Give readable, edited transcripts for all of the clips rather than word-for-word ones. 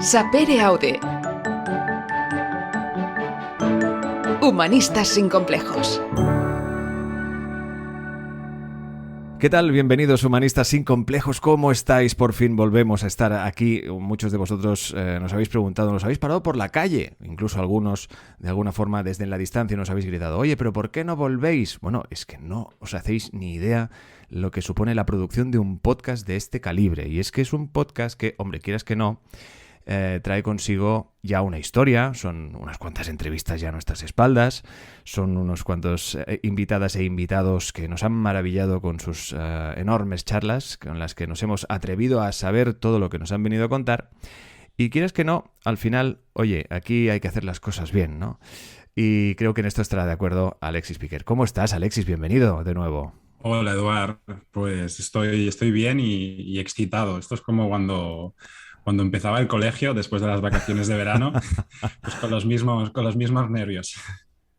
Sapere Aude. Humanistas sin complejos. ¿Qué tal? Bienvenidos, humanistas sin complejos. ¿Cómo estáis? Por fin volvemos a estar aquí. Muchos de vosotros nos habéis preguntado, nos habéis parado por la calle. Incluso algunos, de alguna forma, desde la distancia nos habéis gritado: oye, ¿pero por qué no volvéis? Bueno, es que no os hacéis ni idea lo que supone la producción de un podcast de este calibre. Y es que es un podcast que, hombre, quieras que no, trae consigo ya una historia, son unas cuantas entrevistas ya a nuestras espaldas, son unos cuantos invitadas e invitados que nos han maravillado con sus enormes charlas, con las que nos hemos atrevido a saber todo lo que nos han venido a contar. Y quieras que no, al final, oye, aquí hay que hacer las cosas bien, ¿no? Y creo que en esto estará de acuerdo Alexis Piquer. ¿Cómo estás, Alexis? Bienvenido de nuevo. Hola, Eduard. Pues estoy bien y excitado. Esto es como cuando empezaba el colegio después de las vacaciones de verano, pues con los mismos nervios.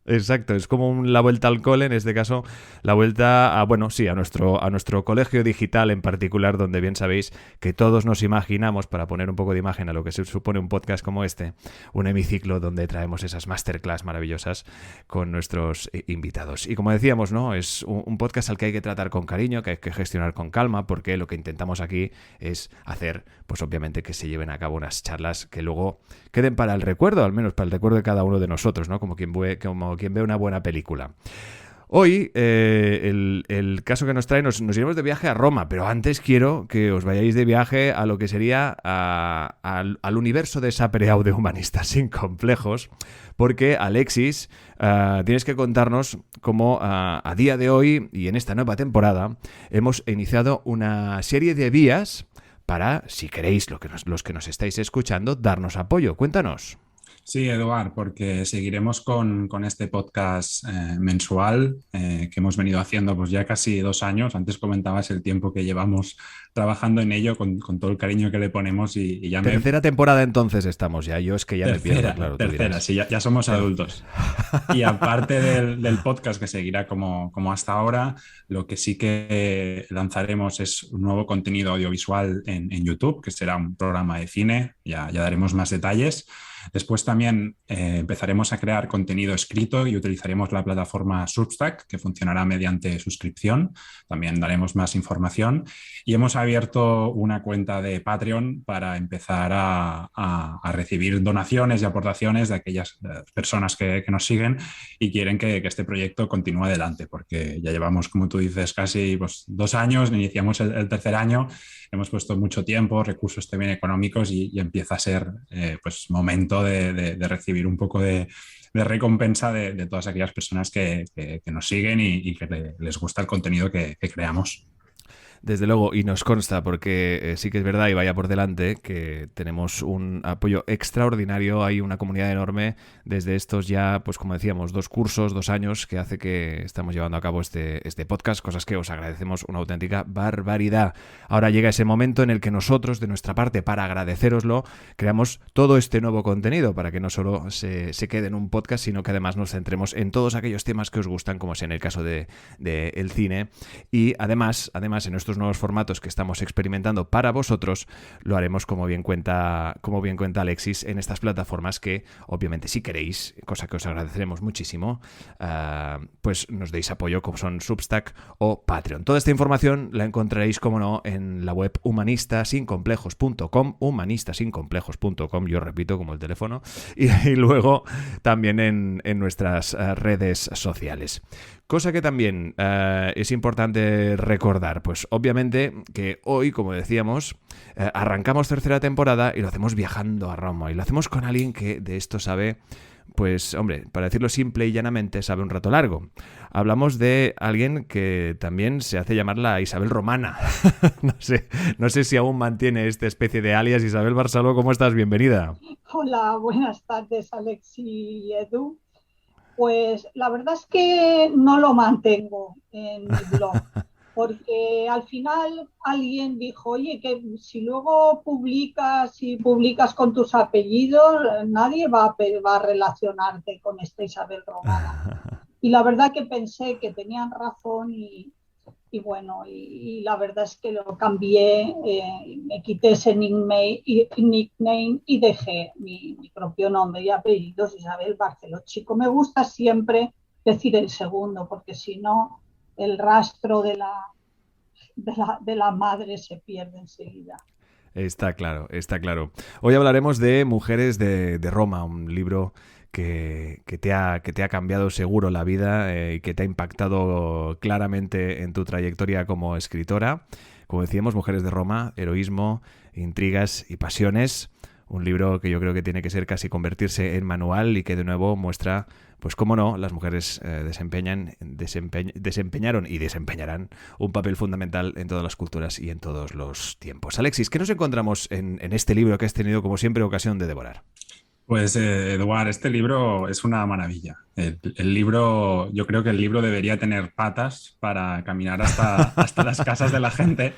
Exacto, es como la vuelta al cole, en este caso la vuelta a, bueno, sí, a nuestro colegio digital en particular, donde bien sabéis que todos nos imaginamos, para poner un poco de imagen a lo que se supone un podcast como este, un hemiciclo donde traemos esas masterclass maravillosas con nuestros invitados. Y como decíamos, ¿no? Es un podcast al que hay que tratar con cariño, que hay que gestionar con calma, porque lo que intentamos aquí es hacer, pues obviamente, que se lleven a cabo unas charlas que luego queden para el recuerdo, al menos para el recuerdo de cada uno de nosotros, ¿no? Como quien ve una buena película. Hoy, el caso que nos trae, nos iremos de viaje a Roma, pero antes quiero que os vayáis de viaje a lo que sería al universo de Sapere Aude Humanistas sin complejos, porque Alexis, tienes que contarnos cómo a día de hoy y en esta nueva temporada hemos iniciado una serie de vías para, si queréis, los que nos estáis escuchando, darnos apoyo. Cuéntanos. Sí, Eduard, porque seguiremos con este podcast mensual que hemos venido haciendo pues ya casi 2 años. Antes comentabas el tiempo que llevamos trabajando en ello con todo el cariño que le ponemos y ya me... Tercera temporada entonces estamos ya. Yo es que ya me pierdo, claro, tú Tercera, dirás. sí, ya somos adultos. Y aparte del podcast que seguirá como hasta ahora, lo que sí que lanzaremos es un nuevo contenido audiovisual en YouTube, que será un programa de cine, ya daremos más detalles. Después también empezaremos a crear contenido escrito y utilizaremos la plataforma Substack, que funcionará mediante suscripción. También daremos más información. Y hemos abierto una cuenta de Patreon para empezar a recibir donaciones y aportaciones de aquellas personas que nos siguen y quieren que este proyecto continúe adelante, porque ya llevamos, como tú dices, casi pues, 2 años, iniciamos el tercer año, hemos puesto mucho tiempo, recursos también económicos y empieza a ser pues momento de recibir un poco de recompensa de todas aquellas personas que nos siguen y que les gusta el contenido que creamos. Desde luego, y nos consta, porque sí que es verdad, y vaya por delante, que tenemos un apoyo extraordinario, hay una comunidad enorme desde estos ya, pues como decíamos, 2 cursos, 2 años, que hace que estamos llevando a cabo este podcast, cosas que os agradecemos una auténtica barbaridad. Ahora llega ese momento en el que nosotros, de nuestra parte, para agradeceroslo, creamos todo este nuevo contenido, para que no solo se quede en un podcast, sino que además nos centremos en todos aquellos temas que os gustan, como es en el caso de el cine, y además en nuestros nuevos formatos que estamos experimentando para vosotros, lo haremos como bien cuenta Alexis en estas plataformas que obviamente si queréis, cosa que os agradeceremos muchísimo, pues nos deis apoyo, como son Substack o Patreon. Toda esta información la encontraréis, como no, en la web humanistasincomplejos.com, yo repito como el teléfono, y luego también en nuestras redes sociales. Cosa que también es importante recordar, pues obviamente que hoy, como decíamos, arrancamos tercera temporada y lo hacemos viajando a Roma y lo hacemos con alguien que de esto sabe, pues hombre, para decirlo simple y llanamente, sabe un rato largo. Hablamos de alguien que también se hace llamar la Isabel Romana. No sé si aún mantiene esta especie de alias. Isabel Barceló, ¿cómo estás? Bienvenida. Hola, buenas tardes, Alexi y Edu. Pues la verdad es que no lo mantengo en mi blog, porque al final alguien dijo, oye, que si luego publicas con tus apellidos, nadie va a relacionarte con esta Isabel Romana. Y la verdad que pensé que tenían razón bueno, y la verdad es que lo cambié, me quité ese nickname y dejé mi propio nombre y apellidos, Isabel Barceló Chico. Me gusta siempre decir el segundo, porque si no, el rastro de la madre se pierde enseguida. Está claro, está claro. Hoy hablaremos de Mujeres de Roma, un libro que te ha cambiado seguro la vida y que te ha impactado claramente en tu trayectoria como escritora. Como decíamos, Mujeres de Roma, heroísmo, intrigas y pasiones. Un libro que yo creo que tiene que ser casi convertirse en manual y que de nuevo muestra, pues cómo no, las mujeres desempeñaron y desempeñarán un papel fundamental en todas las culturas y en todos los tiempos. Alexis, ¿qué nos encontramos en este libro que has tenido como siempre ocasión de devorar? Pues Eduard, este libro es una maravilla. El libro, yo creo que el libro debería tener patas para caminar hasta las casas de la gente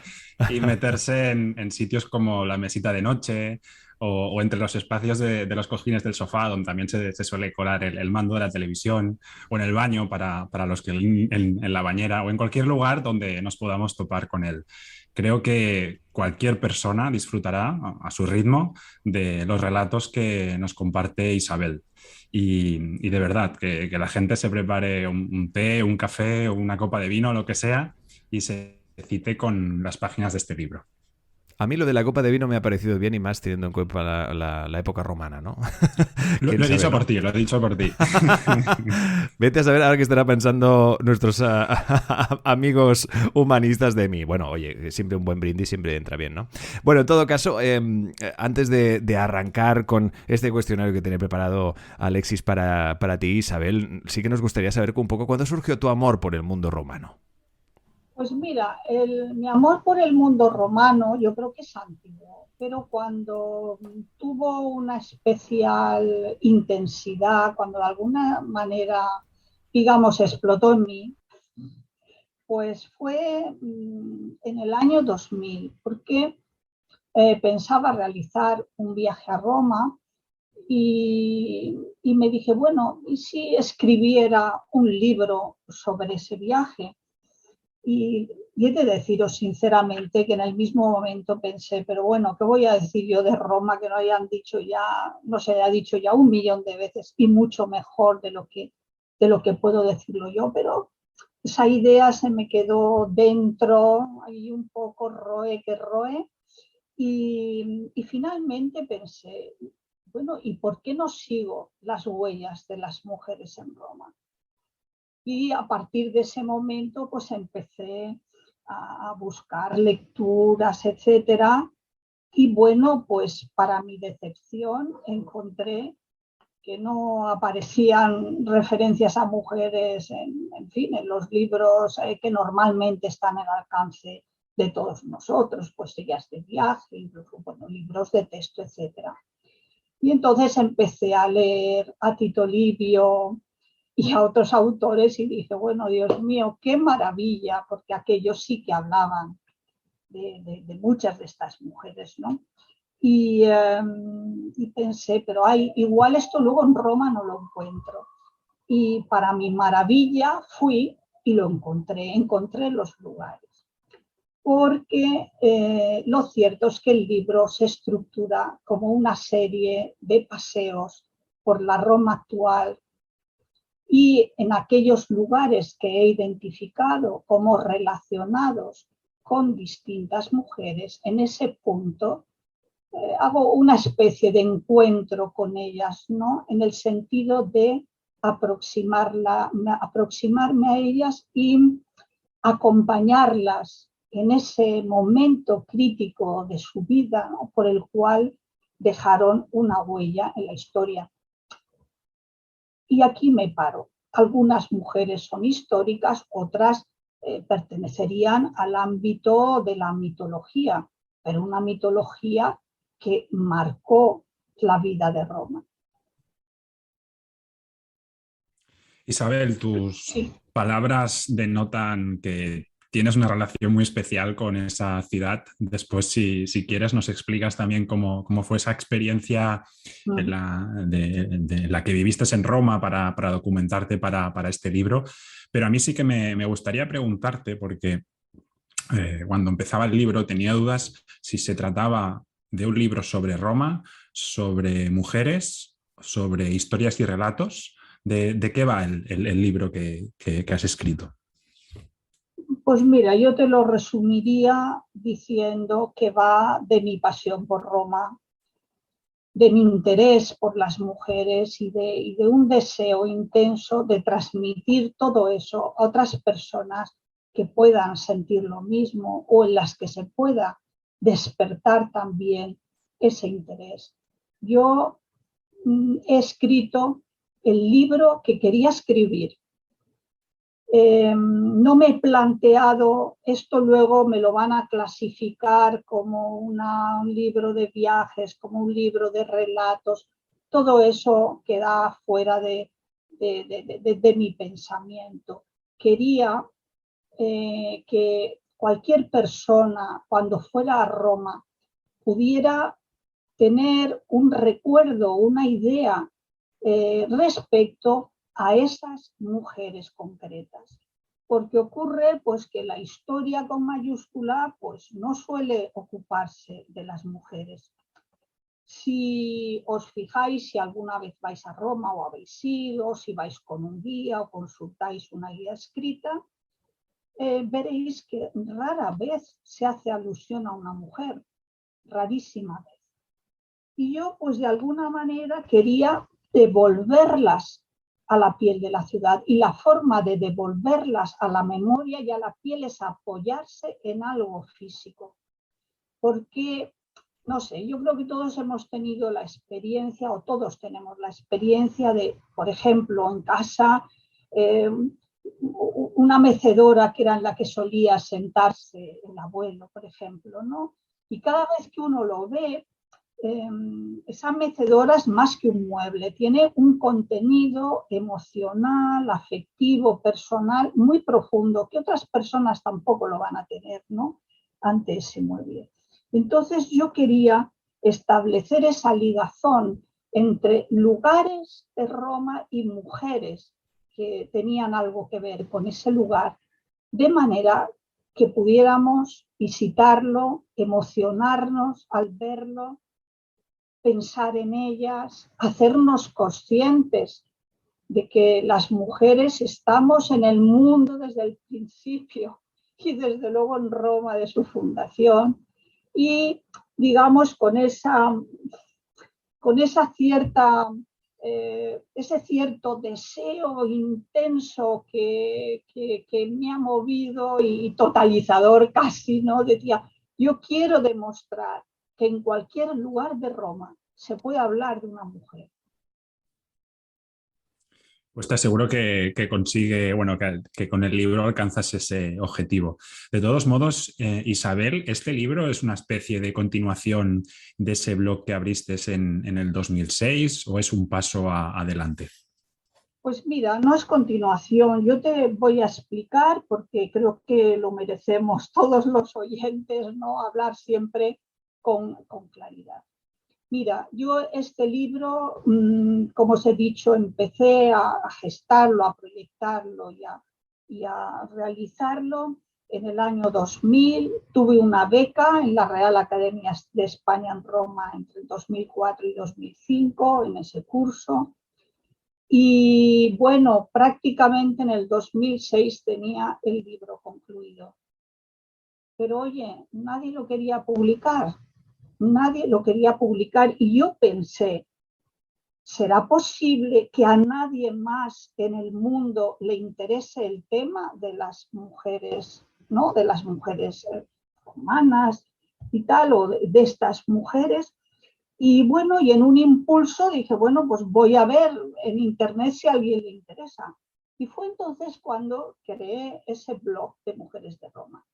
y meterse en sitios como la mesita de noche o entre los espacios de los cojines del sofá, donde también se suele colar el mando de la televisión, o en el baño para los que en la bañera, o en cualquier lugar donde nos podamos topar con él. Creo que cualquier persona disfrutará a su ritmo de los relatos que nos comparte Isabel. Y de verdad, que la gente se prepare un té, un café o una copa de vino, lo que sea, y se cite con las páginas de este libro. A mí lo de la copa de vino me ha parecido bien y más teniendo en cuenta la época romana, ¿no? Lo he dicho por ti, lo he dicho por ti. Vete a saber ahora qué estará pensando nuestros amigos humanistas de mí. Bueno, oye, siempre un buen brindis siempre entra bien, ¿no? Bueno, en todo caso, antes de arrancar con este cuestionario que tiene preparado Alexis para ti, Isabel, sí que nos gustaría saber un poco cuándo surgió tu amor por el mundo romano. Pues mira, mi amor por el mundo romano yo creo que es antiguo, pero cuando tuvo una especial intensidad, cuando de alguna manera, digamos, explotó en mí, pues fue en el año 2000, porque pensaba realizar un viaje a Roma y me dije, bueno, ¿y si escribiera un libro sobre ese viaje? Y he de deciros sinceramente que en el mismo momento pensé, pero bueno, ¿qué voy a decir yo de Roma que no hayan dicho ya, no se haya dicho ya 1.000.000 de veces y mucho mejor de lo que puedo decirlo yo? Pero esa idea se me quedó dentro, ahí un poco roe que roe, y finalmente pensé, bueno, ¿y por qué no sigo las huellas de las mujeres en Roma? Y a partir de ese momento, pues empecé a buscar lecturas, etcétera. Y bueno, pues para mi decepción encontré que no aparecían referencias a mujeres en fin, en los libros que normalmente están al alcance de todos nosotros, pues ellas de viaje, incluso bueno, libros de texto, etcétera. Y entonces empecé a leer a Tito Livio y a otros autores y dije, bueno, Dios mío, qué maravilla, porque aquellos sí que hablaban de muchas de estas mujeres, ¿no? Y pensé, pero igual esto luego en Roma no lo encuentro. Y para mi maravilla fui y lo encontré los lugares. Porque lo cierto es que el libro se estructura como una serie de paseos por la Roma actual, y en aquellos lugares que he identificado como relacionados con distintas mujeres, en ese punto hago una especie de encuentro con ellas, ¿no? En el sentido de aproximarme a ellas y acompañarlas en ese momento crítico de su vida, ¿no? Por el cual dejaron una huella en la historia. Y aquí me paro. Algunas mujeres son históricas, otras pertenecerían al ámbito de la mitología, pero una mitología que marcó la vida de Roma. Isabel, tus Sí. palabras denotan que tienes una relación muy especial con esa ciudad. Después, si quieres, nos explicas también cómo fue esa experiencia de la que viviste en Roma para documentarte para este libro. Pero a mí sí que me gustaría preguntarte, porque cuando empezaba el libro tenía dudas si se trataba de un libro sobre Roma, sobre mujeres, sobre historias y relatos. ¿De qué va el libro que has escrito? Pues mira, yo te lo resumiría diciendo que va de mi pasión por Roma, de mi interés por las mujeres y de un deseo intenso de transmitir todo eso a otras personas que puedan sentir lo mismo o en las que se pueda despertar también ese interés. Yo he escrito el libro que quería escribir. No me he planteado, esto luego me lo van a clasificar como un libro de viajes, como un libro de relatos, todo eso queda fuera de mi pensamiento. Quería que cualquier persona cuando fuera a Roma pudiera tener un recuerdo, una idea respecto a esas mujeres concretas. Porque ocurre pues que la historia con mayúscula pues no suele ocuparse de las mujeres. Si os fijáis, si alguna vez vais a Roma o habéis ido, si vais con un guía o consultáis una guía escrita, veréis que rara vez se hace alusión a una mujer, rarísima vez. Y yo pues de alguna manera quería devolverlas a la piel de la ciudad, y la forma de devolverlas a la memoria y a la piel es apoyarse en algo físico. Porque, no sé, yo creo que todos hemos tenido la experiencia, o todos tenemos la experiencia de, por ejemplo, en casa, una mecedora que era en la que solía sentarse el abuelo, por ejemplo, ¿no? Y cada vez que uno lo ve, esa mecedora es más que un mueble, tiene un contenido emocional, afectivo, personal muy profundo, que otras personas tampoco lo van a tener, ¿no? Ante ese mueble. Entonces yo quería establecer esa ligazón entre lugares de Roma y mujeres que tenían algo que ver con ese lugar, de manera que pudiéramos visitarlo, emocionarnos al verlo, pensar en ellas, hacernos conscientes de que las mujeres estamos en el mundo desde el principio y desde luego en Roma de su fundación, y digamos con esa cierta, ese cierto deseo intenso que me ha movido y totalizador casi, ¿no? Decía, yo quiero demostrar que en cualquier lugar de Roma se puede hablar de una mujer. Pues te aseguro que consigue, bueno, que con el libro alcanzas ese objetivo. De todos modos, Isabel, ¿este libro es una especie de continuación de ese blog que abriste en el 2006 o es un paso adelante? Pues mira, no es continuación, yo te voy a explicar porque creo que lo merecemos todos los oyentes, ¿no? Hablar siempre con claridad. Mira, yo este libro, como os he dicho, empecé a gestarlo, a proyectarlo y a realizarlo en el año 2000. Tuve una beca en la Real Academia de España en Roma entre 2004 y 2005 en ese curso. Y bueno, prácticamente en el 2006 tenía el libro concluido. Pero oye, nadie lo quería publicar. Nadie lo quería publicar y yo pensé, ¿será posible que a nadie más en el mundo le interese el tema de las mujeres, ¿no? De las mujeres romanas y tal, o de estas mujeres? Y bueno, y en un impulso dije, bueno, pues voy a ver en internet si a alguien le interesa. Y fue entonces cuando creé ese blog de Mujeres de Roma.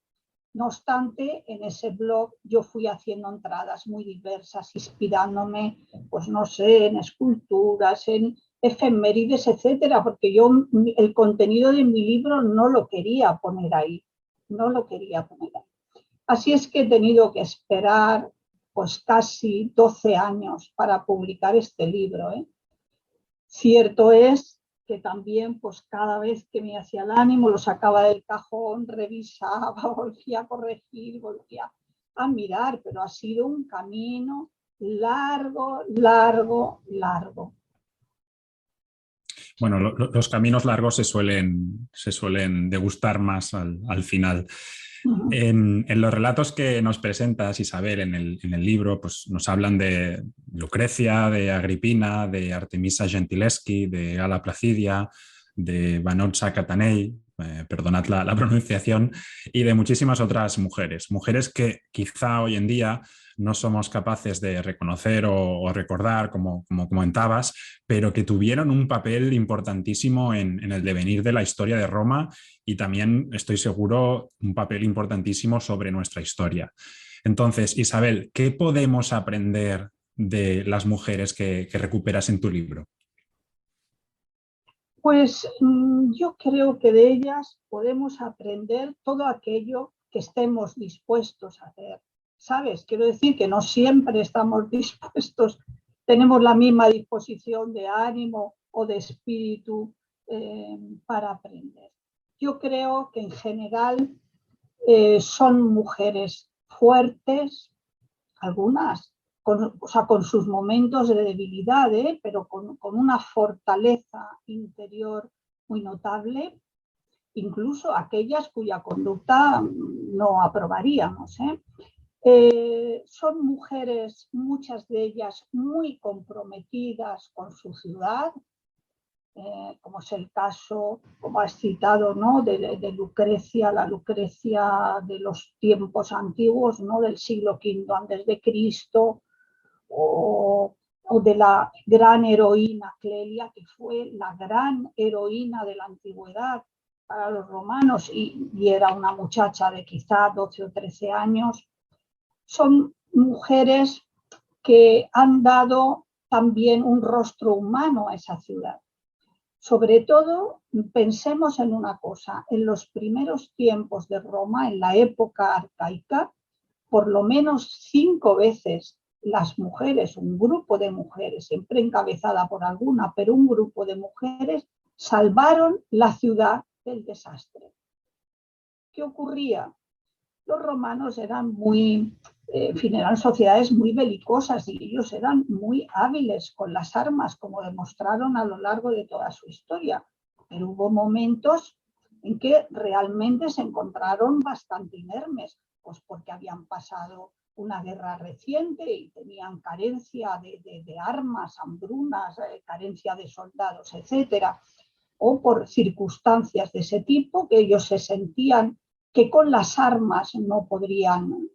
No obstante, en ese blog yo fui haciendo entradas muy diversas, inspirándome, pues no sé, en esculturas, en efemérides, etcétera, porque yo el contenido de mi libro no lo quería poner ahí, no lo quería poner ahí. Así es que he tenido que esperar pues casi 12 años para publicar este libro, ¿eh? Cierto es que también pues cada vez que me hacía el ánimo lo sacaba del cajón, revisaba, volvía a corregir, volvía a mirar, pero ha sido un camino largo, largo, largo. Bueno, los caminos largos se suelen degustar más al final. En los relatos que nos presentas, Isabel, en el libro, pues nos hablan de Lucrecia, de Agripina, de Artemisa Gentileschi, de Gala Placidia, de Vanozza Catanei, perdonad la pronunciación, y de muchísimas otras mujeres. Mujeres que quizá hoy en día no somos capaces de reconocer o recordar, como comentabas, pero que tuvieron un papel importantísimo en el devenir de la historia de Roma y también, estoy seguro, un papel importantísimo sobre nuestra historia. Entonces, Isabel, ¿qué podemos aprender de las mujeres que recuperas en tu libro? Pues yo creo que de ellas podemos aprender todo aquello que estemos dispuestos a hacer. ¿Sabes? Quiero decir que no siempre estamos dispuestos, tenemos la misma disposición de ánimo o de espíritu para aprender. Yo creo que en general son mujeres fuertes, algunas con sus momentos de debilidad, pero con una fortaleza interior muy notable, incluso aquellas cuya conducta no aprobaríamos. Son mujeres, muchas de ellas, muy comprometidas con su ciudad, como es el caso, como has citado, ¿no? de Lucrecia, la Lucrecia de los tiempos antiguos, ¿no? Del siglo V antes de Cristo, o de la gran heroína Clelia, que fue la gran heroína de la antigüedad para los romanos y era una muchacha de quizá 12 o 13 años. Son mujeres que han dado también un rostro humano a esa ciudad. Sobre todo, pensemos en una cosa, en los primeros tiempos de Roma, en la época arcaica, por lo menos 5 veces las mujeres, un grupo de mujeres, siempre encabezada por alguna, pero un grupo de mujeres, salvaron la ciudad del desastre. ¿Qué ocurría? Los romanos eran eran sociedades muy belicosas y ellos eran muy hábiles con las armas, como demostraron a lo largo de toda su historia. Pero hubo momentos en que realmente se encontraron bastante inermes, pues porque habían pasado una guerra reciente y tenían carencia de armas, hambrunas, carencia de soldados, etcétera, o por circunstancias de ese tipo que ellos se sentían que con las armas no podrían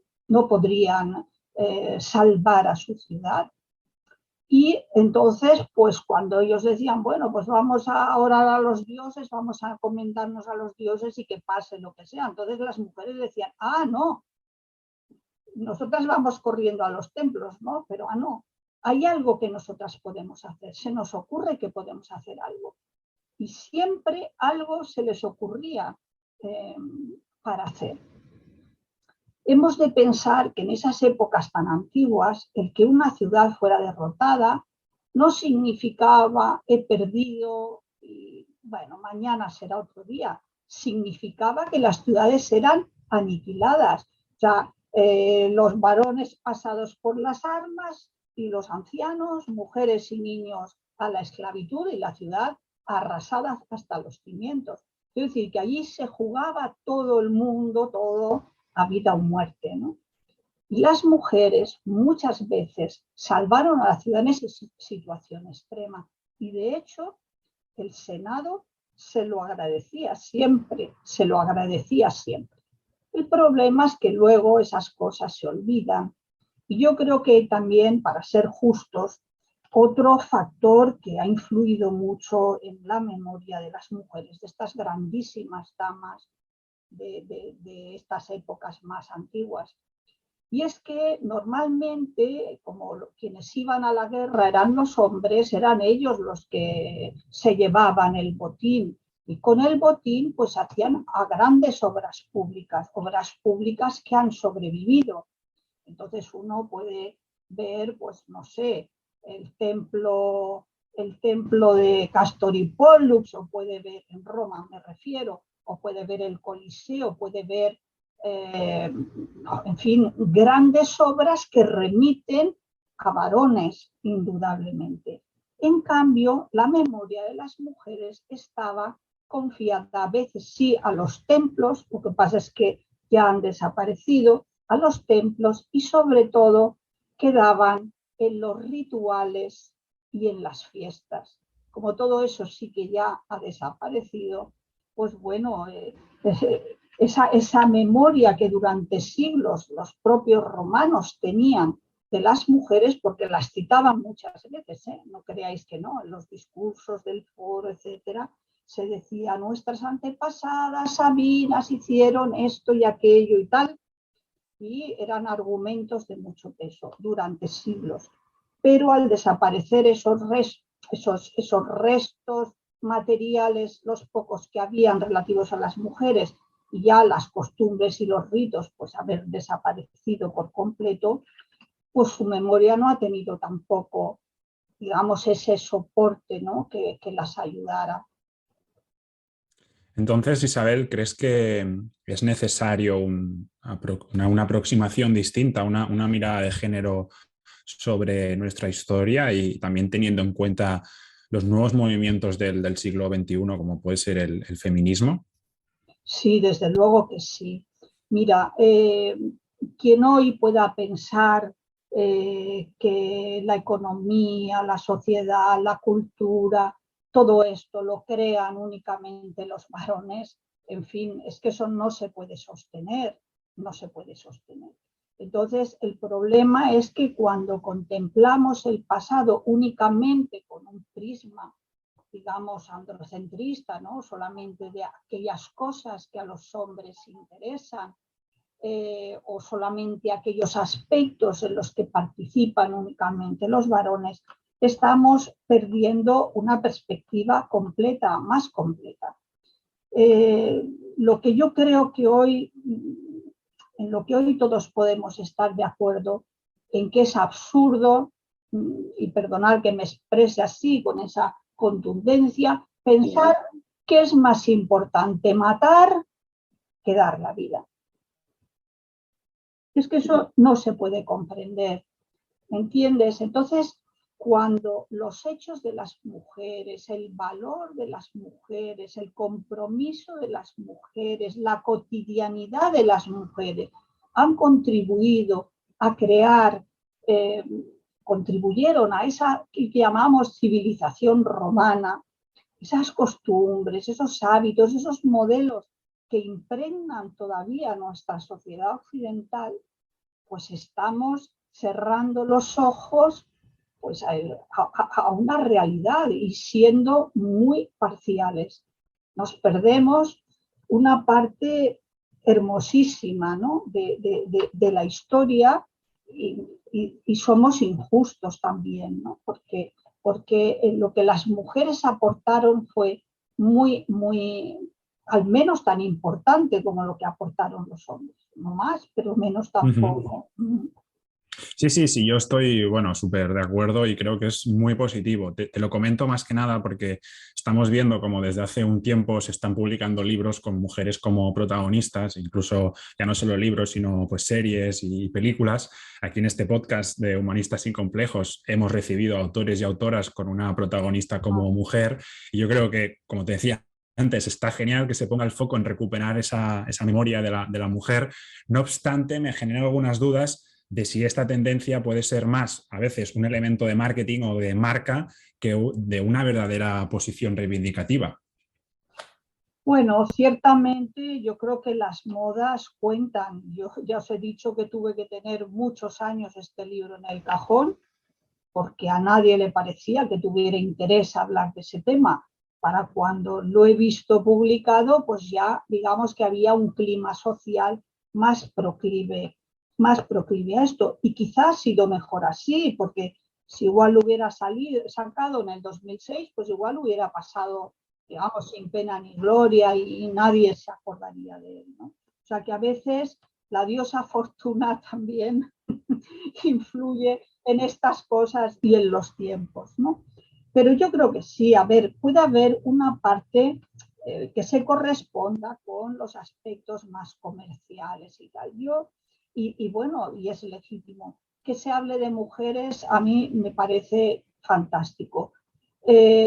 salvar a su ciudad. Y entonces, pues cuando ellos decían, bueno, pues vamos a orar a los dioses, vamos a encomendarnos a los dioses y que pase lo que sea. Entonces las mujeres decían, no, nosotras vamos corriendo a los templos, ¿no? Pero no, hay algo que nosotras podemos hacer, se nos ocurre que podemos hacer algo. Y siempre algo se les ocurría para hacer. Hemos de pensar que en esas épocas tan antiguas, el que una ciudad fuera derrotada no significaba he perdido y bueno, mañana será otro día. Significaba que las ciudades eran aniquiladas. O sea, los varones pasados por las armas y los ancianos, mujeres y niños a la esclavitud y la ciudad arrasada hasta los cimientos. Es decir, que allí se jugaba todo el mundo, todo a vida o muerte, ¿no? Y las mujeres muchas veces salvaron a la ciudad en esa situación extrema. Y de hecho, el Senado se lo agradecía siempre, se lo agradecía siempre. El problema es que luego esas cosas se olvidan. Y yo creo que también, para ser justos, otro factor que ha influido mucho en la memoria de las mujeres, de estas grandísimas damas de estas épocas más antiguas. Y es que normalmente, como quienes iban a la guerra eran los hombres, eran ellos los que se llevaban el botín. Y con el botín pues hacían a grandes obras públicas que han sobrevivido. Entonces uno puede ver, pues no sé, el templo el templo de Castor y Pollux, o puede ver en Roma, me refiero, o puede ver el Coliseo, puede ver, en fin, grandes obras que remiten a varones, indudablemente. En cambio, la memoria de las mujeres estaba confiada a veces sí a los templos, lo que pasa es que ya han desaparecido, a los templos, y sobre todo quedaban en los rituales y en las fiestas. Como todo eso sí que ya ha desaparecido, pues bueno, esa memoria que durante siglos los propios romanos tenían de las mujeres, porque las citaban muchas veces, no creáis que no, en los discursos del foro, etcétera, se decía: nuestras antepasadas sabinas hicieron esto y aquello y tal, y eran argumentos de mucho peso durante siglos. Pero al desaparecer esos restos materiales, los pocos que habían relativos a las mujeres, y ya las costumbres y los ritos pues haber desaparecido por completo, pues su memoria no ha tenido tampoco, digamos, ese soporte, ¿no?, que las ayudara. Entonces, Isabel, ¿crees que es necesario una aproximación distinta, una mirada de género sobre nuestra historia y también teniendo en cuenta los nuevos movimientos del siglo XXI, como puede ser el feminismo? Sí, desde luego que sí. Mira, quien hoy pueda pensar que la economía, la sociedad, la cultura, todo esto lo crean únicamente los varones, en fin, es que eso no se puede sostener, no se puede sostener. Entonces, el problema es que cuando contemplamos el pasado únicamente con un prisma, digamos, androcentrista, ¿no?, solamente de aquellas cosas que a los hombres interesan, o solamente aquellos aspectos en los que participan únicamente los varones, estamos perdiendo una perspectiva completa, más completa. Lo que yo creo que hoy, en lo que hoy todos podemos estar de acuerdo, en que es absurdo, y perdonar que me exprese así, con esa contundencia, pensar que es más importante matar que dar la vida. Es que eso no se puede comprender, ¿me entiendes? Entonces, cuando los hechos de las mujeres, el valor de las mujeres, el compromiso de las mujeres, la cotidianidad de las mujeres han contribuido a crear, contribuyeron a esa que llamamos civilización romana, esas costumbres, esos hábitos, esos modelos que impregnan todavía nuestra sociedad occidental, pues estamos cerrando los ojos pues a una realidad y siendo muy parciales. Nos perdemos una parte hermosísima, ¿no?, de la historia, y somos injustos también, ¿no?, porque lo que las mujeres aportaron fue muy, al menos tan importante como lo que aportaron los hombres. No más, pero menos tampoco. Sí, yo estoy, bueno, súper de acuerdo y creo que es muy positivo. Te lo comento más que nada porque estamos viendo como desde hace un tiempo se están publicando libros con mujeres como protagonistas, incluso ya no solo libros, sino pues series y películas. Aquí en este podcast de Humanistas sin Complejos hemos recibido autores y autoras con una protagonista como mujer, y yo creo que, como te decía antes, está genial que se ponga el foco en recuperar esa memoria de la mujer. No obstante, me generan algunas dudas de si esta tendencia puede ser más a veces un elemento de marketing o de marca que de una verdadera posición reivindicativa. Bueno, ciertamente yo creo que las modas cuentan. Yo ya os he dicho que tuve que tener muchos años este libro en el cajón porque a nadie le parecía que tuviera interés hablar de ese tema. Para cuando lo he visto publicado, pues ya digamos que había un clima social más proclive a esto. Y quizás ha sido mejor así, porque si igual lo hubiera sacado en el 2006, pues igual hubiera pasado, digamos, sin pena ni gloria y nadie se acordaría de él, ¿no? O sea que a veces la diosa Fortuna también influye en estas cosas y en los tiempos, ¿no? Pero yo creo que sí, a ver, puede haber una parte que se corresponda con los aspectos más comerciales y tal. Y bueno, y es legítimo. Que se hable de mujeres a mí me parece fantástico.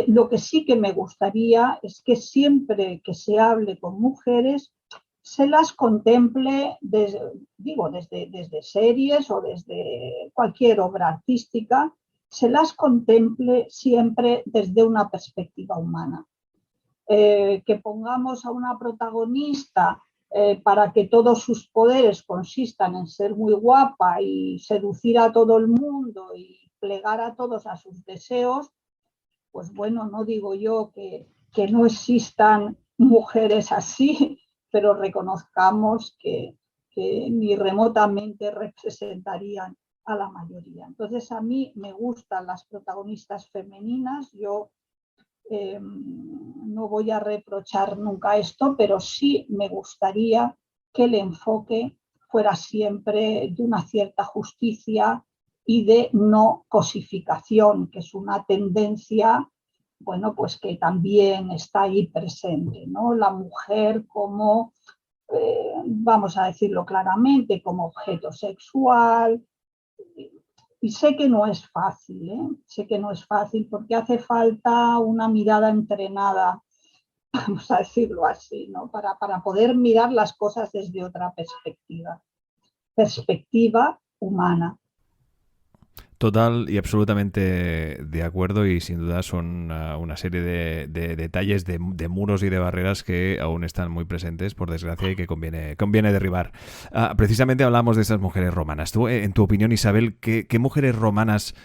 Lo que sí que me gustaría es que siempre que se hable con mujeres se las contemple desde series o desde cualquier obra artística, se las contemple siempre desde una perspectiva humana. Que pongamos a una protagonista para que todos sus poderes consistan en ser muy guapa y seducir a todo el mundo y plegar a todos a sus deseos, pues bueno, no digo yo que no existan mujeres así, pero reconozcamos que ni remotamente representarían a la mayoría. Entonces a mí me gustan las protagonistas femeninas, yo no voy a reprochar nunca esto, pero sí me gustaría que el enfoque fuera siempre de una cierta justicia y de no cosificación, que es una tendencia, bueno, pues que también está ahí presente, ¿no? La mujer como, vamos a decirlo claramente, como objeto sexual. Y sé que no es fácil, ¿eh? Sé que no es fácil porque hace falta una mirada entrenada, vamos a decirlo así, ¿no? Para poder mirar las cosas desde otra perspectiva humana. Total y absolutamente de acuerdo, y sin duda son una serie de detalles, de muros y de barreras que aún están muy presentes, por desgracia, y que conviene derribar. Precisamente hablamos de esas mujeres romanas. Tú, en tu opinión, Isabel, ¿qué mujeres romanas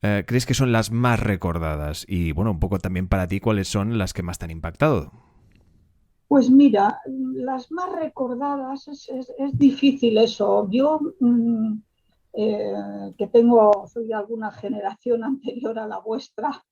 crees que son las más recordadas? Y bueno, un poco también para ti, ¿cuáles son las que más te han impactado? Pues mira, las más recordadas es difícil eso. Yo soy de alguna generación anterior a la vuestra,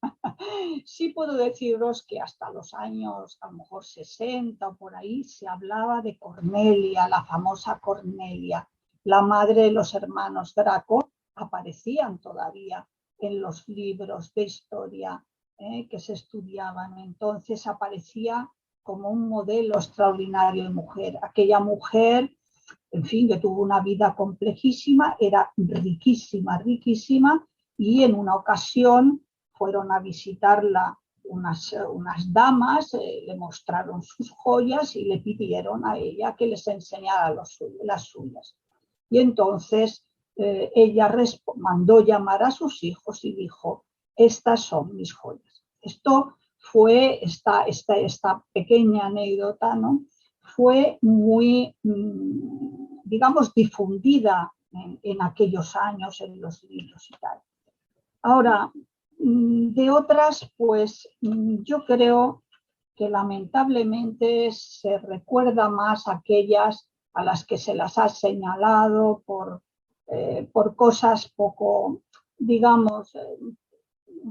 sí puedo deciros que hasta los años a lo mejor 60 o por ahí se hablaba de Cornelia, la famosa Cornelia, la madre de los hermanos Draco, aparecían todavía en los libros de historia que se estudiaban. Entonces aparecía como un modelo extraordinario de mujer. Aquella mujer, en fin, que tuvo una vida complejísima, era riquísima, riquísima, y en una ocasión fueron a visitarla unas damas, le mostraron sus joyas y le pidieron a ella que les enseñara las suyas. Y entonces ella mandó llamar a sus hijos y dijo: estas son mis joyas. Esto fue esta pequeña anécdota, ¿no? Fue muy, digamos, difundida en aquellos años en los libros y tal. Ahora, de otras, pues yo creo que lamentablemente se recuerda más a aquellas a las que se las ha señalado por cosas poco, digamos,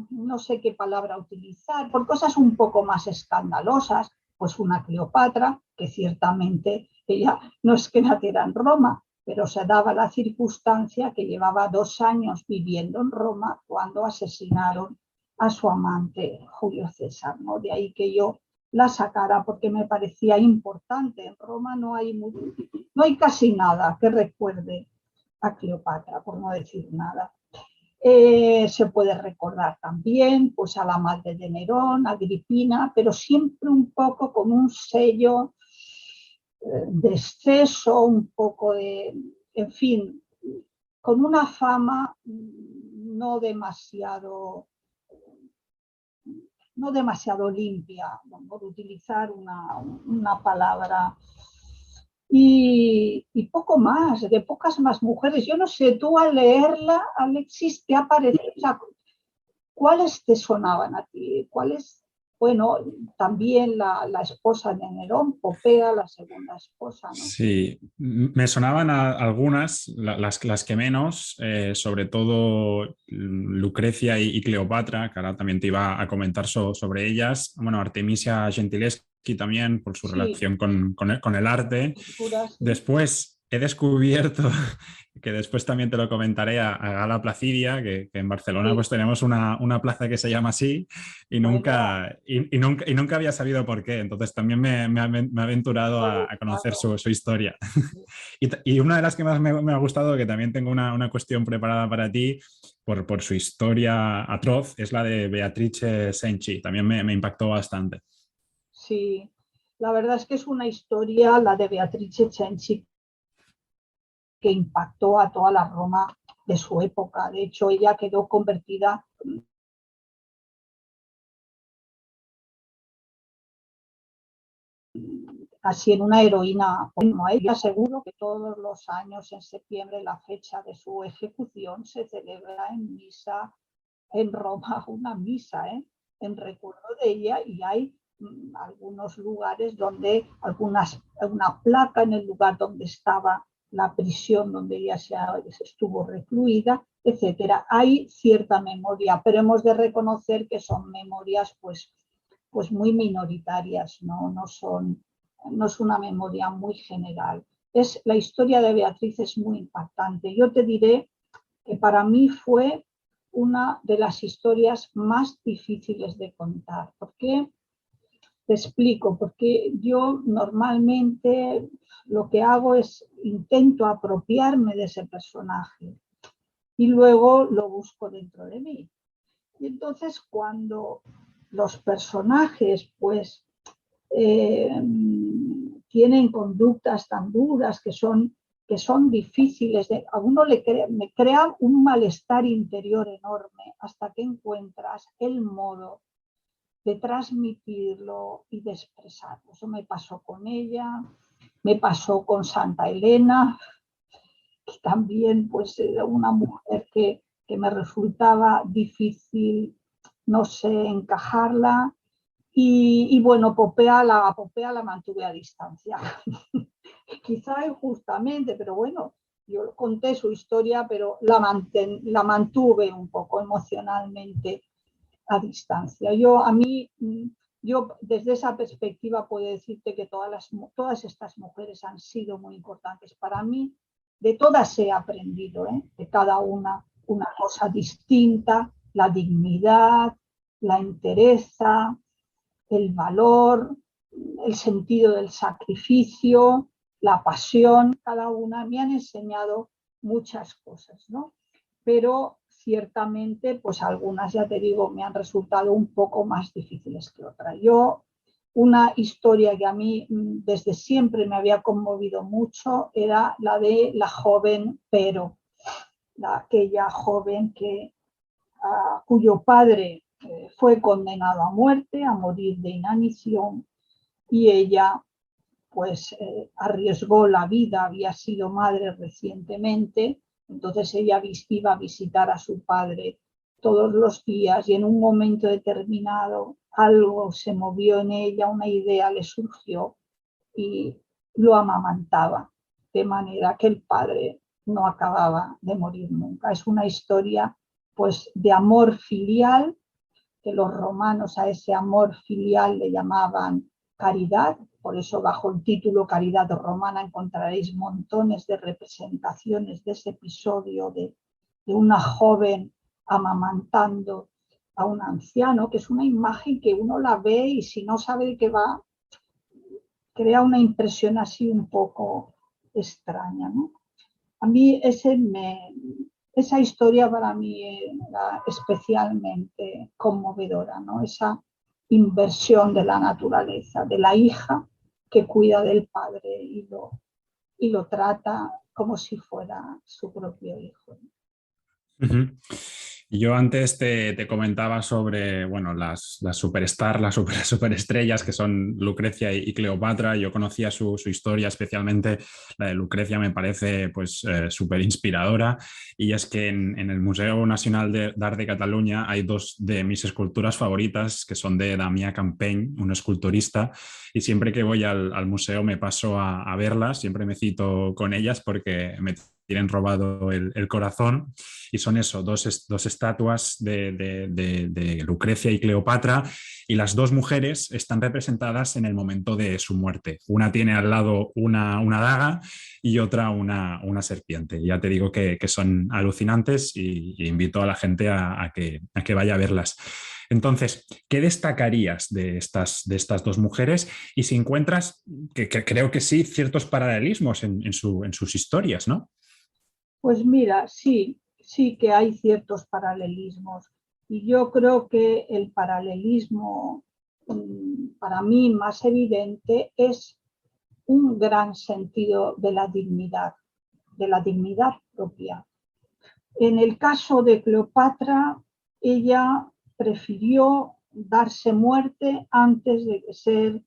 no sé qué palabra utilizar, por cosas un poco más escandalosas, pues una Cleopatra, que ciertamente ella no es que naciera en Roma, pero se daba la circunstancia que llevaba 2 años viviendo en Roma cuando asesinaron a su amante Julio César, ¿no? De ahí que yo la sacara porque me parecía importante. En Roma no hay casi nada que recuerde a Cleopatra, por no decir nada. Se puede recordar también pues, a la madre de Nerón, a Agripina, pero siempre un poco con un sello de exceso, un poco de, en fin, con una fama no demasiado limpia, por utilizar una palabra. Y poco más, de pocas más mujeres. Yo no sé, tú al leerla, Alexis, ¿te ha parecido? O sea, ¿cuáles te sonaban a ti? ¿Cuáles? Bueno, también la esposa de Nerón, Popea, la segunda esposa, ¿no? Sí, me sonaban algunas, las que menos, sobre todo Lucrecia y Cleopatra, que ahora también te iba a comentar sobre ellas. Bueno, Artemisia Gentileschi también, por su relación con el arte. Oscuras, sí. Después he descubierto que después también te lo comentaré, a Gala Placidia, que en Barcelona Sí, pues tenemos una plaza que se llama así y bueno, nunca había sabido por qué. Entonces también me he aventurado a conocer claro. su historia. Y una de las que más me ha gustado, que también tengo una cuestión preparada para ti, por su historia atroz, es la de Beatrice Senci. También me impactó bastante. Sí, la verdad es que es una historia, la de Beatrice Cenci, que impactó a toda la Roma de su época. De hecho, ella quedó convertida así en una heroína. Bueno, ella seguro que todos los años en septiembre, la fecha de su ejecución, se celebra en misa en Roma, una misa, en recuerdo de ella, y hay algunos lugares donde una placa en el lugar donde estaba la prisión donde ella se estuvo recluida, etcétera. Hay cierta memoria, pero hemos de reconocer que son memorias pues muy minoritarias, no es una memoria muy general. La historia de Beatriz es muy impactante. Yo te diré que para mí fue una de las historias más difíciles de contar. ¿Por qué? Te explico, porque yo normalmente lo que hago es intento apropiarme de ese personaje y luego lo busco dentro de mí. Y entonces cuando los personajes pues eh, tienen conductas tan duras que son difíciles, a uno me crea un malestar interior enorme hasta que encuentras el modo de transmitirlo y de expresarlo. Eso me pasó con ella, me pasó con Santa Elena, que también pues era una mujer que me resultaba difícil, no sé, encajarla. Bueno, Popea la mantuve a distancia. Quizá injustamente, pero bueno, yo conté su historia, pero la mantuve un poco emocionalmente a distancia. Yo desde esa perspectiva puedo decirte que todas estas mujeres han sido muy importantes para mí. De todas he aprendido, de cada una cosa distinta, la dignidad, la entereza, el valor, el sentido del sacrificio, la pasión, cada una me han enseñado muchas cosas, ¿no? Pero ciertamente, pues algunas, ya te digo, me han resultado un poco más difíciles que otras. Una historia que a mí desde siempre me había conmovido mucho era la de la joven Pero, aquella joven cuyo padre fue condenado a muerte, a morir de inanición, y ella pues arriesgó la vida, había sido madre recientemente, entonces ella iba a visitar a su padre todos los días y en un momento determinado algo se movió en ella, una idea le surgió y lo amamantaba, de manera que el padre no acababa de morir nunca. Es una historia pues de amor filial, que los romanos a ese amor filial le llamaban caridad, por eso bajo el título Caridad Romana encontraréis montones de representaciones de ese episodio de una joven amamantando a un anciano, que es una imagen que uno la ve y si no sabe de qué va, crea una impresión así un poco extraña, ¿no? A mí esa historia para mí era especialmente conmovedora, ¿no? Esa inversión de la naturaleza, de la hija que cuida del padre y lo trata como si fuera su propio hijo. Ujú. Yo antes te comentaba sobre, bueno, las superstars, superestrellas que son Lucrecia y Cleopatra. Yo conocía su historia, especialmente la de Lucrecia me parece pues súper inspiradora. Y es que en el Museo Nacional d'Art de Cataluña hay dos de mis esculturas favoritas que son de Damià Campeny, un esculturista, y siempre que voy al museo me paso a verlas, siempre me cito con ellas porque me tienen robado el corazón. Y son eso, dos estatuas de Lucrecia y Cleopatra, y las dos mujeres están representadas en el momento de su muerte. Una tiene al lado una daga y otra una serpiente. Ya te digo que son alucinantes y invito a la gente a que vaya a verlas. Entonces, ¿qué destacarías de estas dos mujeres? Y si encuentras, que creo que sí, ciertos paralelismos en sus historias, ¿no? Pues mira, sí, sí que hay ciertos paralelismos. Y yo creo que el paralelismo para mí más evidente es un gran sentido de la dignidad propia. En el caso de Cleopatra, ella prefirió darse muerte antes de ser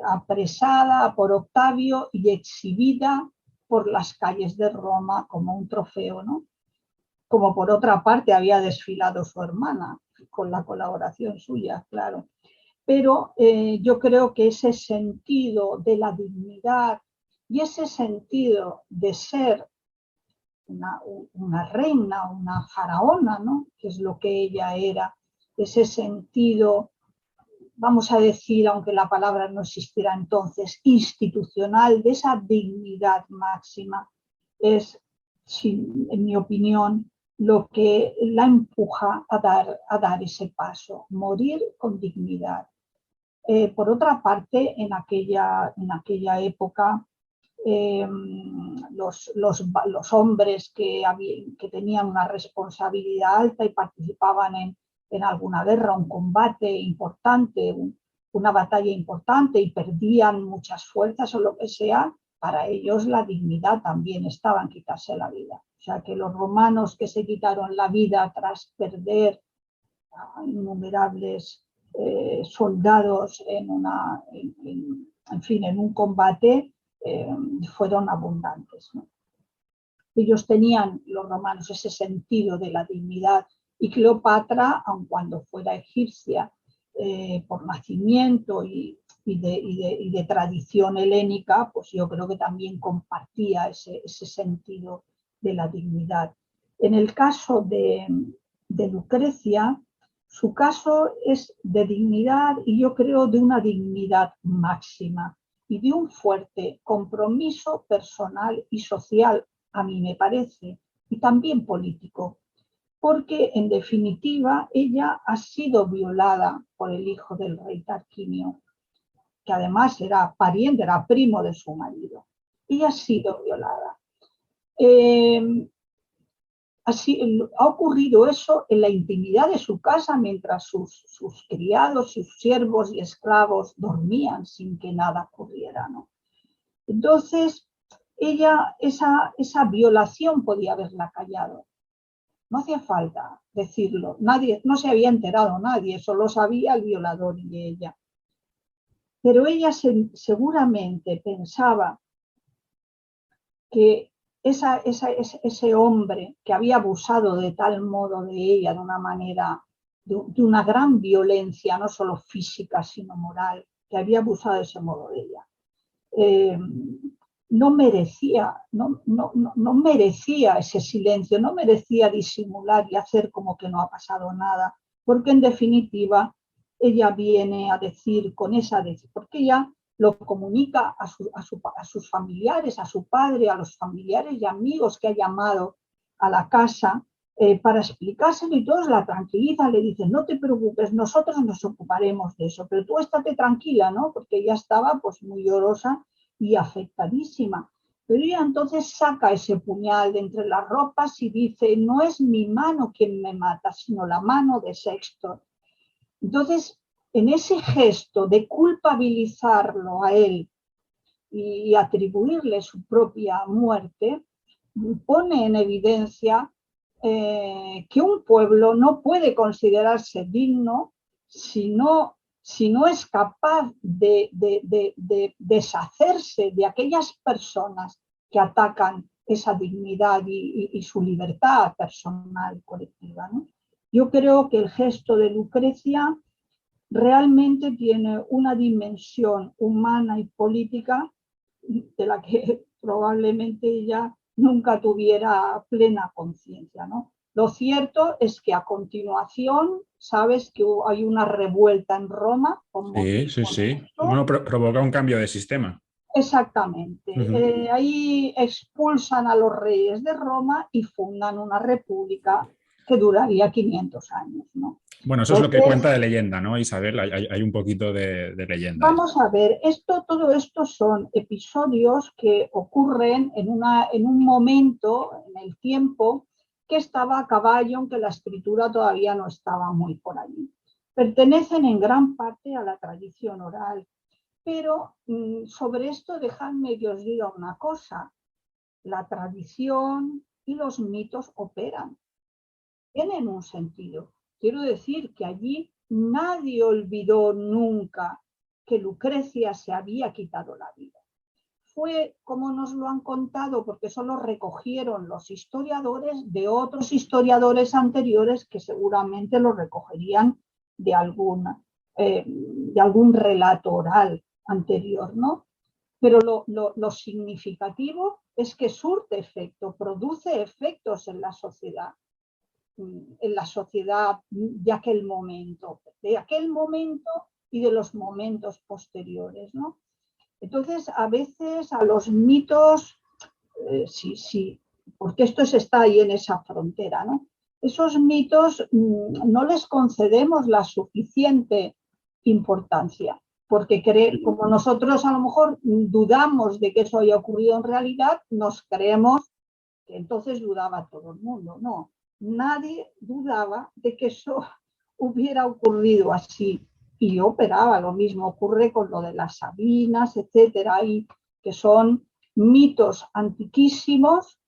apresada por Octavio y exhibida por las calles de Roma como un trofeo, ¿no? Como por otra parte había desfilado su hermana, con la colaboración suya, claro. Pero yo creo que ese sentido de la dignidad y ese sentido de ser una reina, una faraona, ¿no? Que es lo que ella era, ese sentido, vamos a decir, aunque la palabra no existiera entonces, institucional, de esa dignidad máxima, es, en mi opinión, lo que la empuja a dar ese paso, morir con dignidad. Por otra parte, en aquella época, los hombres que tenían una responsabilidad alta y participaban en alguna guerra, un combate importante, una batalla importante y perdían muchas fuerzas o lo que sea, para ellos la dignidad también estaba en quitarse la vida. O sea que los romanos que se quitaron la vida tras perder a innumerables soldados en un combate, fueron abundantes, ¿no? Ellos tenían, los romanos, ese sentido de la dignidad, y Cleopatra, aun cuando fuera egipcia por nacimiento y de tradición helénica, pues yo creo que también compartía ese sentido de la dignidad. En el caso de Lucrecia, su caso es de dignidad, y yo creo de una dignidad máxima y de un fuerte compromiso personal y social, a mí me parece, y también político, porque en definitiva ella ha sido violada por el hijo del rey Tarquinio, que además era pariente, era primo de su marido. Ella ha sido violada. Ha ocurrido eso en la intimidad de su casa, mientras sus criados, sus siervos y esclavos dormían sin que nada ocurriera, ¿no? Entonces, ella, esa violación podía haberla callado. No hacía falta decirlo. Nadie, no se había enterado nadie, solo sabía el violador y ella. Pero ella seguramente pensaba que ese hombre que había abusado de tal modo de ella, de una manera, de una gran violencia, no solo física, sino moral, que había abusado de ese modo de ella, no merecía ese silencio, no merecía disimular y hacer como que no ha pasado nada, porque en definitiva ella viene a decir porque ella lo comunica a sus familiares, a su padre, a los familiares y amigos que ha llamado a la casa para explicárselo, y todos la tranquilizan, le dicen: no te preocupes, nosotros nos ocuparemos de eso, pero tú estate tranquila, ¿no? Porque ella estaba pues muy llorosa y afectadísima. Pero ella entonces saca ese puñal de entre las ropas y dice: no es mi mano quien me mata, sino la mano de Sexto. Entonces, en ese gesto de culpabilizarlo a él y atribuirle su propia muerte, pone en evidencia que un pueblo no puede considerarse digno si no es capaz de deshacerse de aquellas personas que atacan esa dignidad y su libertad personal colectiva, ¿no? Yo creo que el gesto de Lucrecia realmente tiene una dimensión humana y política de la que probablemente ella nunca tuviera plena conciencia, ¿no? Lo cierto es que a continuación, sabes que hay una revuelta en Roma. Sí, sí, sí. Bueno, provoca un cambio de sistema. Exactamente. Uh-huh. Ahí expulsan a los reyes de Roma y fundan una república que duraría 500 años, ¿no? Bueno, eso es lo que cuenta de leyenda, ¿no, Isabel? Hay un poquito de leyenda ahí. Vamos a ver, todo esto son episodios que ocurren en un momento, en el tiempo, que estaba a caballo, aunque la escritura todavía no estaba muy por allí. Pertenecen en gran parte a la tradición oral, pero sobre esto dejadme que os diga una cosa. La tradición y los mitos operan, tienen un sentido. Quiero decir que allí nadie olvidó nunca que Lucrecia se había quitado la vida. Fue como nos lo han contado, porque eso lo recogieron los historiadores de otros historiadores anteriores que seguramente lo recogerían de algún relato oral anterior, ¿no? Pero lo significativo es que surte efecto, produce efectos en la sociedad de aquel momento y de los momentos posteriores, ¿no? Entonces, a veces a los mitos, sí, porque esto está ahí en esa frontera, ¿no? Esos mitos no les concedemos la suficiente importancia, porque como nosotros a lo mejor dudamos de que eso haya ocurrido en realidad, nos creemos que entonces dudaba todo el mundo. No, nadie dudaba de que eso hubiera ocurrido así. Y yo operaba, lo mismo ocurre con lo de las Sabinas, etcétera, y que son mitos antiquísimos,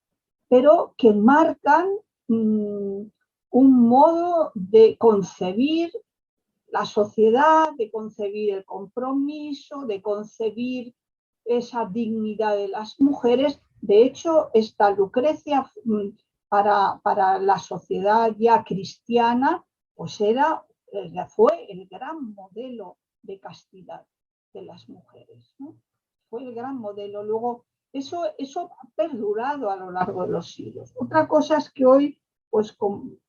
pero que marcan un modo de concebir la sociedad, de concebir el compromiso, de concebir esa dignidad de las mujeres. De hecho, esta Lucrecia para la sociedad ya cristiana, pues fue el gran modelo de castidad de las mujeres, ¿no? Fue el gran modelo. Luego, eso ha perdurado a lo largo de los siglos. Otra cosa es que hoy, pues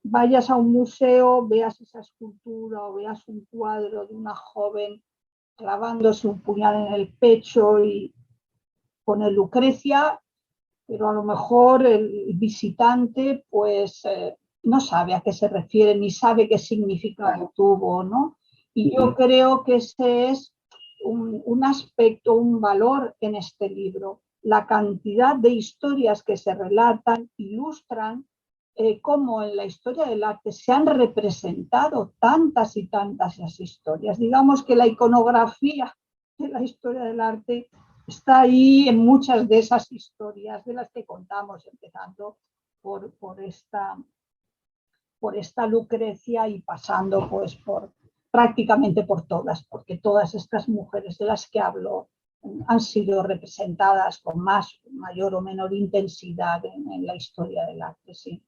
vayas a un museo, veas esa escultura o veas un cuadro de una joven clavándose un puñal en el pecho y pone Lucrecia, pero a lo mejor el visitante pues no sabe a qué se refiere ni sabe qué significado tuvo, ¿no? Y yo creo que ese es un aspecto, un valor en este libro. La cantidad de historias que se relatan ilustran cómo en la historia del arte se han representado tantas y tantas las historias. Digamos que la iconografía de la historia del arte está ahí en muchas de esas historias de las que contamos, empezando por esta Lucrecia y pasando pues prácticamente por todas, porque todas estas mujeres de las que hablo han sido representadas con mayor o menor intensidad en la historia del arte, sí.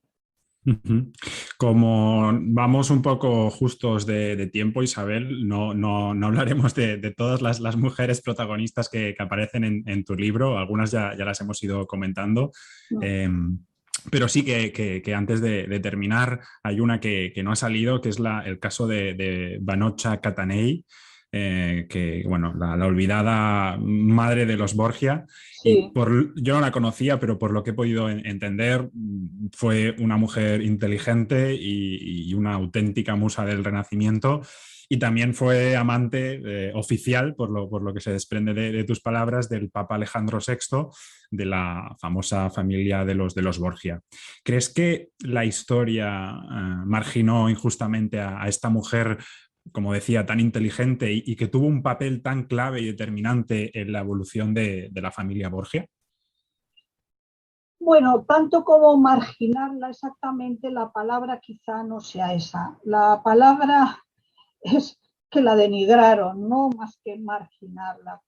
Como vamos un poco justos de tiempo, Isabel, no hablaremos de todas las mujeres protagonistas que aparecen en tu libro, algunas ya las hemos ido comentando, pero sí que antes de terminar hay una que no ha salido, que es el caso de Vanocha Catanei, que, bueno, la olvidada madre de los Borgia. Sí. Yo no la conocía, pero por lo que he podido entender, fue una mujer inteligente y una auténtica musa del Renacimiento. Y también fue amante oficial, por lo que se desprende de tus palabras, del Papa Alejandro VI, de la famosa familia de los Borgia. ¿Crees que la historia marginó injustamente a esta mujer, como decía, tan inteligente y que tuvo un papel tan clave y determinante en la evolución de la familia Borgia? Bueno, tanto como marginarla exactamente, la palabra quizá no sea esa. La palabra es que la denigraron, no más que marginarla.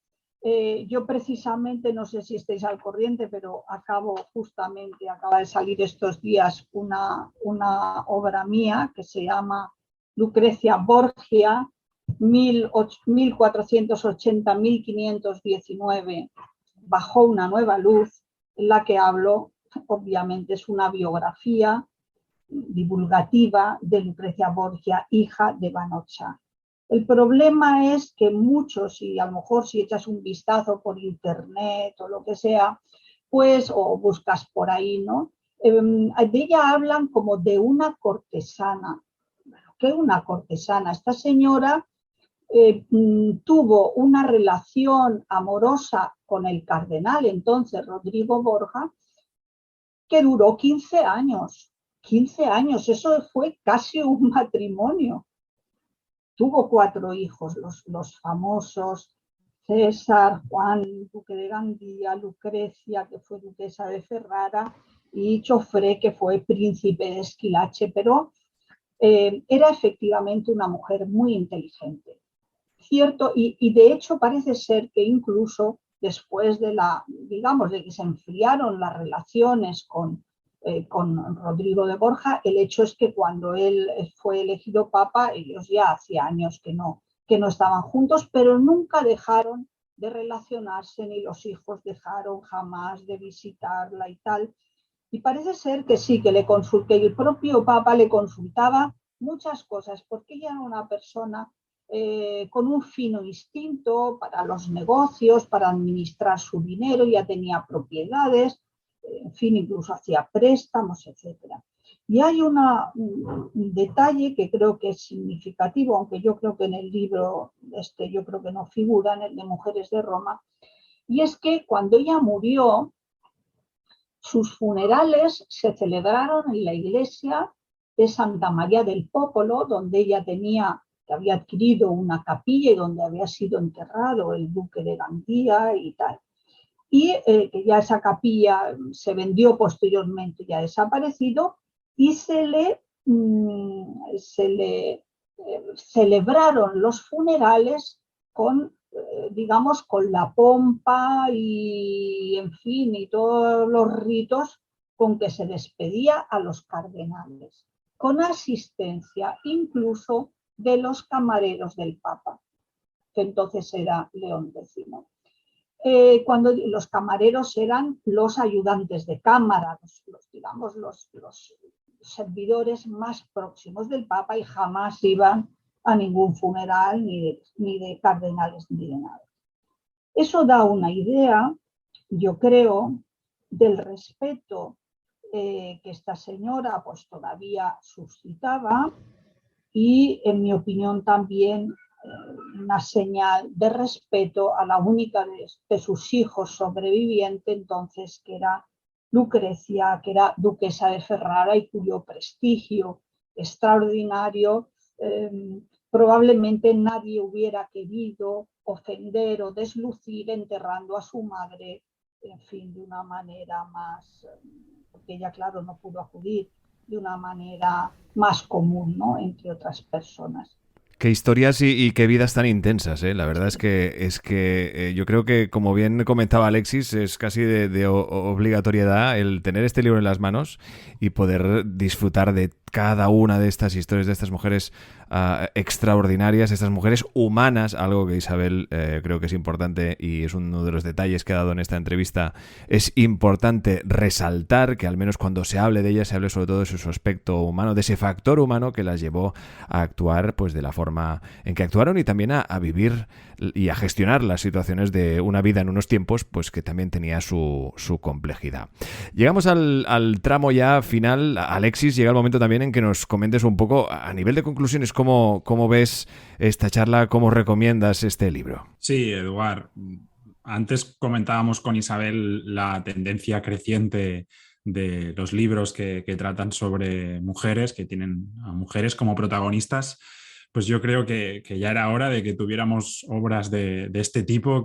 Yo precisamente, no sé si estáis al corriente, pero acaba de salir estos días una obra mía que se llama Lucrecia Borgia, 1480-1519, bajo una nueva luz, en la que hablo obviamente es una biografía divulgativa de Lucrecia Borgia, hija de Vanocha. El problema es que muchos, y a lo mejor si echas un vistazo por internet o lo que sea, pues, o buscas por ahí, ¿no? De ella hablan como de una cortesana. Bueno, ¿qué una cortesana? Esta señora tuvo una relación amorosa con el cardenal, entonces Rodrigo Borja, que duró 15 años. 15 años, eso fue casi un matrimonio. Tuvo 4 hijos, los famosos César, Juan, duque de Gandía, Lucrecia, que fue duquesa de Ferrara, y Chofré, que fue príncipe de Esquilache, pero era efectivamente una mujer muy inteligente. Cierto, y de hecho parece ser que incluso después de de que se enfriaron las relaciones con Rodrigo de Borja, el hecho es que cuando él fue elegido papa, ellos ya hacía años que no estaban juntos, pero nunca dejaron de relacionarse, ni los hijos dejaron jamás de visitarla y tal. Y parece ser que sí, que el propio papa le consultaba muchas cosas, porque ella era una persona con un fino instinto para los negocios, para administrar su dinero, ya tenía propiedades, en fin, incluso hacía préstamos, etcétera. Y hay un detalle que creo que es significativo, aunque yo creo que en el libro yo creo que no figura, en el de Mujeres de Roma, y es que cuando ella murió, sus funerales se celebraron en la iglesia de Santa María del Popolo, donde ella había adquirido una capilla y donde había sido enterrado el duque de Gandía y tal. Y que ya esa capilla se vendió posteriormente, ya ha desaparecido, y se le celebraron los funerales con, digamos, con la pompa y, en fin, y todos los ritos con que se despedía a los cardenales, con asistencia incluso de los camareros del Papa, que entonces era León X. Cuando los camareros eran los ayudantes de cámara, los servidores más próximos del Papa, y jamás iban a ningún funeral ni de cardenales ni de nada. Eso da una idea, yo creo, del respeto que esta señora pues todavía suscitaba, y en mi opinión también una señal de respeto a la única de sus hijos sobreviviente entonces, que era Lucrecia, que era duquesa de Ferrara y cuyo prestigio extraordinario probablemente nadie hubiera querido ofender o deslucir enterrando a su madre, en fin, de una manera más, porque ella, claro, no pudo acudir, de una manera más común, ¿no?, entre otras personas. Qué historias y qué vidas tan intensas, ¿eh? La verdad es que yo creo que, como bien comentaba Alexis, es casi de obligatoriedad el tener este libro en las manos y poder disfrutar de cada una de estas historias, de estas mujeres extraordinarias, estas mujeres humanas, algo que Isabel creo que es importante y es uno de los detalles que ha dado en esta entrevista. Es importante resaltar que al menos cuando se hable de ellas, se hable sobre todo de su aspecto humano, de ese factor humano que las llevó a actuar pues de la forma en que actuaron, y también a vivir y a gestionar las situaciones de una vida en unos tiempos pues que también tenía su complejidad. Llegamos al tramo ya final. Alexis, llega el momento también en que nos comentes un poco a nivel de conclusiones cómo ves esta charla, cómo recomiendas este libro. Sí, Eduard, antes comentábamos con Isabel la tendencia creciente de los libros que tratan sobre mujeres, que tienen a mujeres como protagonistas. Pues yo creo que ya era hora de que tuviéramos obras de este tipo,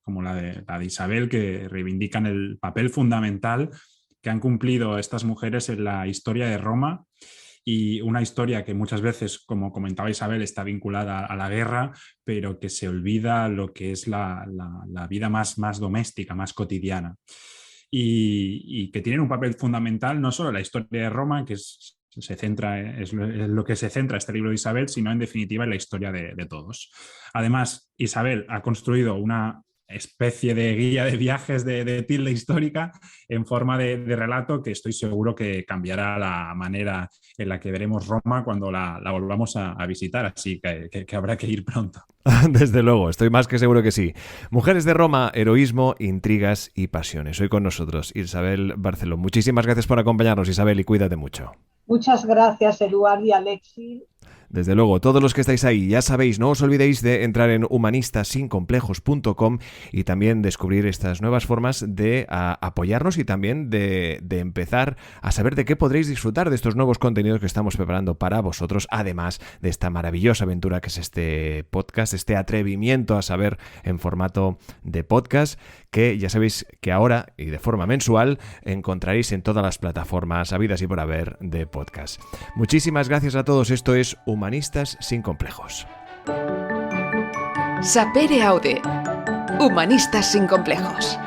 como la de Isabel, que reivindican el papel fundamental que han cumplido estas mujeres en la historia de Roma, y una historia que muchas veces, como comentaba Isabel, está vinculada a la guerra, pero que se olvida lo que es la vida más doméstica, más cotidiana. Y que tienen un papel fundamental no solo en la historia de Roma, que es lo que se centra este libro de Isabel, sino en definitiva en la historia de todos. Además, Isabel ha construido una especie de guía de viajes de tilde histórica en forma de relato que estoy seguro que cambiará la manera en la que veremos Roma cuando la volvamos a visitar, así que habrá que ir pronto. Desde luego, estoy más que seguro que sí. Mujeres de Roma, heroísmo, intrigas y pasiones. Hoy con nosotros Isabel Barceló. Muchísimas gracias por acompañarnos, Isabel, y cuídate mucho. Muchas gracias, Eduard y Alexi. Desde luego, todos los que estáis ahí, ya sabéis, no os olvidéis de entrar en humanistassincomplejos.com y también descubrir estas nuevas formas de apoyarnos y también de empezar a saber de qué podréis disfrutar de estos nuevos contenidos que estamos preparando para vosotros, además de esta maravillosa aventura que es este podcast, este atrevimiento a saber en formato de podcast, que ya sabéis que ahora y de forma mensual encontraréis en todas las plataformas habidas y por haber de podcast. Muchísimas gracias a todos. Esto es Humanistas sin complejos. Sapere Aude. Humanistas sin complejos.